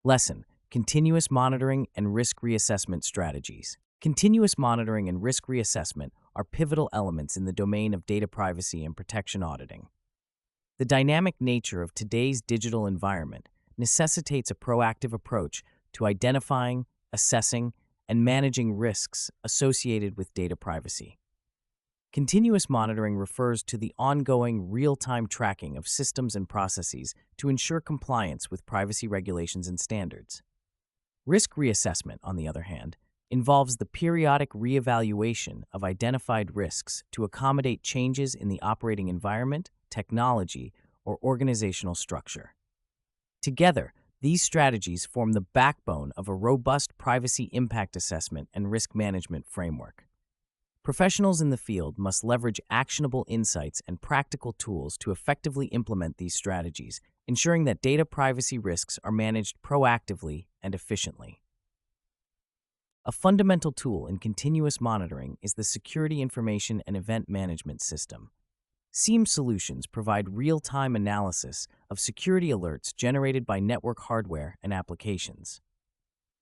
Lesson: Continuous monitoring and risk reassessment strategies. Continuous monitoring and risk reassessment are pivotal elements in the domain of data privacy and protection auditing. The dynamic nature of today's digital environment necessitates a proactive approach to identifying, assessing, and managing risks associated with data privacy. Continuous monitoring refers to the ongoing, real-time tracking of systems and processes to ensure compliance with privacy regulations and standards. Risk reassessment, on the other hand, involves the periodic reevaluation of identified risks to accommodate changes in the operating environment, technology, or organizational structure. Together, these strategies form the backbone of a robust privacy impact assessment and risk management framework. Professionals in the field must leverage actionable insights and practical tools to effectively implement these strategies, ensuring that data privacy risks are managed proactively and efficiently. A fundamental tool in continuous monitoring is the Security Information and Event Management System. SIEM solutions provide real-time analysis of security alerts generated by network hardware and applications.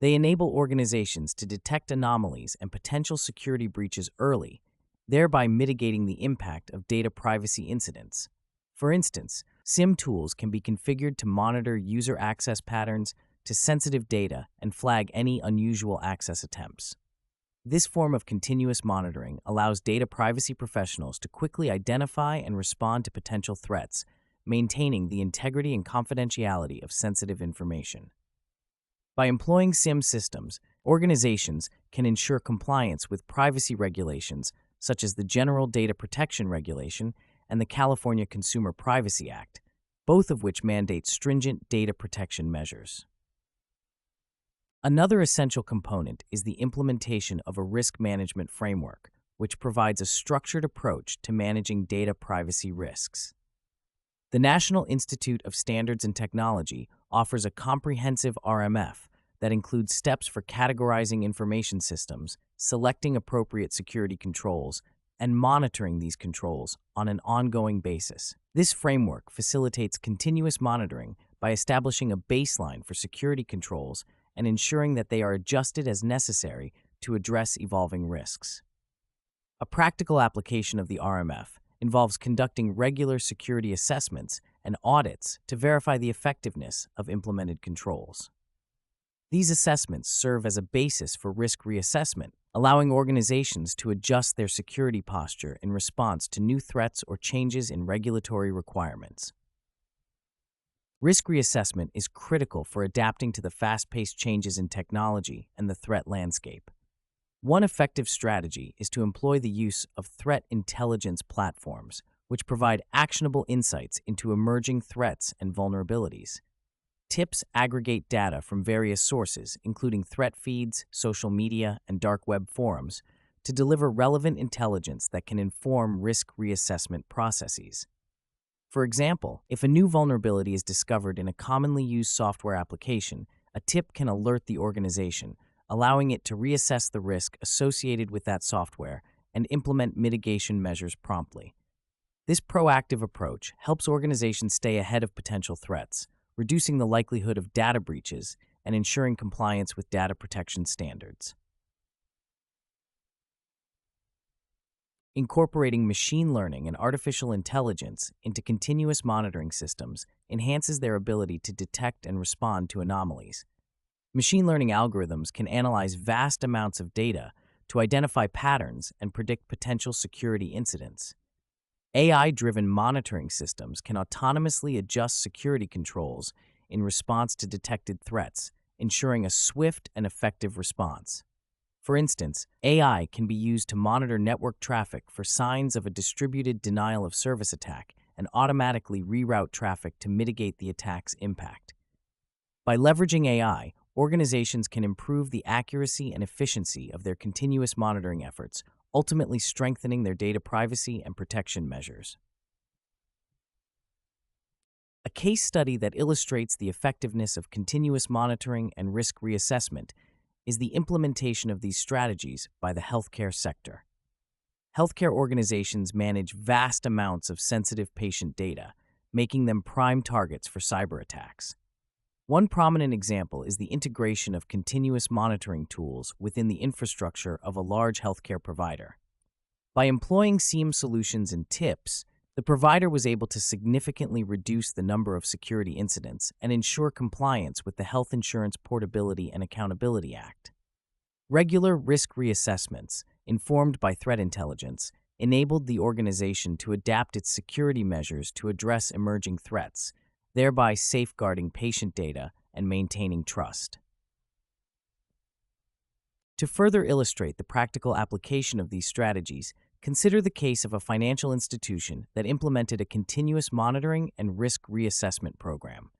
They enable organizations to detect anomalies and potential security breaches early, thereby mitigating the impact of data privacy incidents. For instance, SIEM tools can be configured to monitor user access patterns to sensitive data and flag any unusual access attempts. This form of continuous monitoring allows data privacy professionals to quickly identify and respond to potential threats, maintaining the integrity and confidentiality of sensitive information. By employing SIEM systems, organizations can ensure compliance with privacy regulations such as the General Data Protection Regulation and the California Consumer Privacy Act, both of which mandate stringent data protection measures. Another essential component is the implementation of a risk management framework, which provides a structured approach to managing data privacy risks. The National Institute of Standards and Technology offers a comprehensive RMF that includes steps for categorizing information systems, selecting appropriate security controls, and monitoring these controls on an ongoing basis. This framework facilitates continuous monitoring by establishing a baseline for security controls and ensuring that they are adjusted as necessary to address evolving risks. A practical application of the RMF involves conducting regular security assessments and audits to verify the effectiveness of implemented controls. These assessments serve as a basis for risk reassessment, allowing organizations to adjust their security posture in response to new threats or changes in regulatory requirements. Risk reassessment is critical for adapting to the fast-paced changes in technology and the threat landscape. One effective strategy is to employ the use of threat intelligence platforms, which provide actionable insights into emerging threats and vulnerabilities. TIPs aggregate data from various sources, including threat feeds, social media, and dark web forums, to deliver relevant intelligence that can inform risk reassessment processes. For example, if a new vulnerability is discovered in a commonly used software application, a tip can alert the organization, allowing it to reassess the risk associated with that software and implement mitigation measures promptly. This proactive approach helps organizations stay ahead of potential threats, reducing the likelihood of data breaches and ensuring compliance with data protection standards. Incorporating machine learning and artificial intelligence into continuous monitoring systems enhances their ability to detect and respond to anomalies. Machine learning algorithms can analyze vast amounts of data to identify patterns and predict potential security incidents. AI-driven monitoring systems can autonomously adjust security controls in response to detected threats, ensuring a swift and effective response. For instance, AI can be used to monitor network traffic for signs of a distributed denial-of-service attack and automatically reroute traffic to mitigate the attack's impact. By leveraging AI, organizations can improve the accuracy and efficiency of their continuous monitoring efforts, ultimately strengthening their data privacy and protection measures. A case study that illustrates the effectiveness of continuous monitoring and risk reassessment is the implementation of these strategies by the healthcare sector. Healthcare organizations manage vast amounts of sensitive patient data, making them prime targets for cyber attacks. One prominent example is the integration of continuous monitoring tools within the infrastructure of a large healthcare provider. By employing SIEM solutions and tips, the provider was able to significantly reduce the number of security incidents and ensure compliance with the Health Insurance Portability and Accountability Act. Regular risk reassessments, informed by threat intelligence, enabled the organization to adapt its security measures to address emerging threats, thereby safeguarding patient data and maintaining trust. To further illustrate the practical application of these strategies, consider the case of a financial institution that implemented a continuous monitoring and risk reassessment program.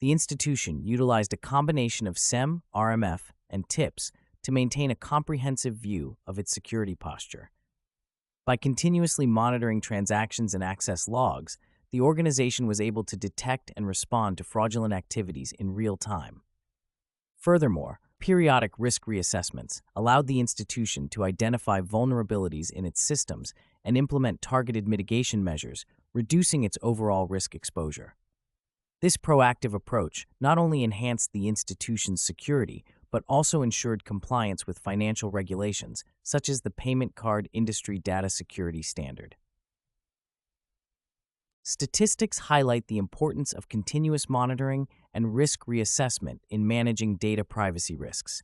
The institution utilized a combination of SIEM, RMF, and TIPS to maintain a comprehensive view of its security posture. By continuously monitoring transactions and access logs, the organization was able to detect and respond to fraudulent activities in real time. Furthermore, periodic risk reassessments allowed the institution to identify vulnerabilities in its systems and implement targeted mitigation measures, reducing its overall risk exposure. This proactive approach not only enhanced the institution's security, but also ensured compliance with financial regulations, such as the Payment Card Industry Data Security Standard. Statistics highlight the importance of continuous monitoring and risk reassessment in managing data privacy risks.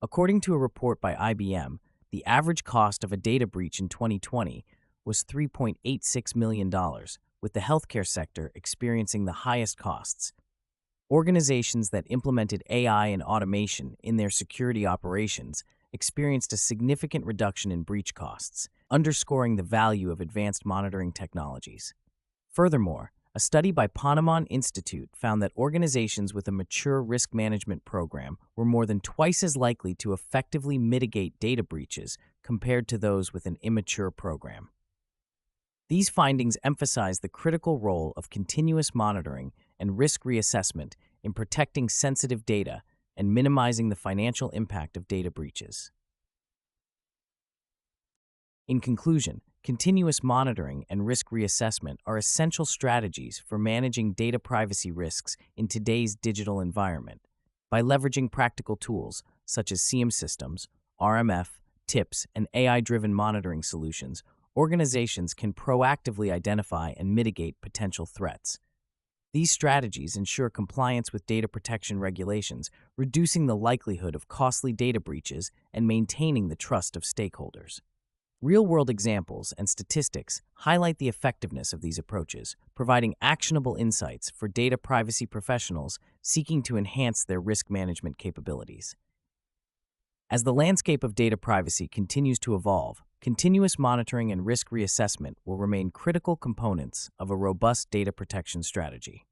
According to a report by IBM, the average cost of a data breach in 2020 was $3.86 million, with the healthcare sector experiencing the highest costs. Organizations that implemented AI and automation in their security operations experienced a significant reduction in breach costs, underscoring the value of advanced monitoring technologies. Furthermore, a study by Ponemon Institute found that organizations with a mature risk management program were more than twice as likely to effectively mitigate data breaches compared to those with an immature program. These findings emphasize the critical role of continuous monitoring and risk reassessment in protecting sensitive data and minimizing the financial impact of data breaches. In conclusion, continuous monitoring and risk reassessment are essential strategies for managing data privacy risks in today's digital environment. By leveraging practical tools such as SIEM systems, RMF, TIPS, and AI-driven monitoring solutions, organizations can proactively identify and mitigate potential threats. These strategies ensure compliance with data protection regulations, reducing the likelihood of costly data breaches and maintaining the trust of stakeholders. Real-world examples and statistics highlight the effectiveness of these approaches, providing actionable insights for data privacy professionals seeking to enhance their risk management capabilities. As the landscape of data privacy continues to evolve, continuous monitoring and risk reassessment will remain critical components of a robust data protection strategy.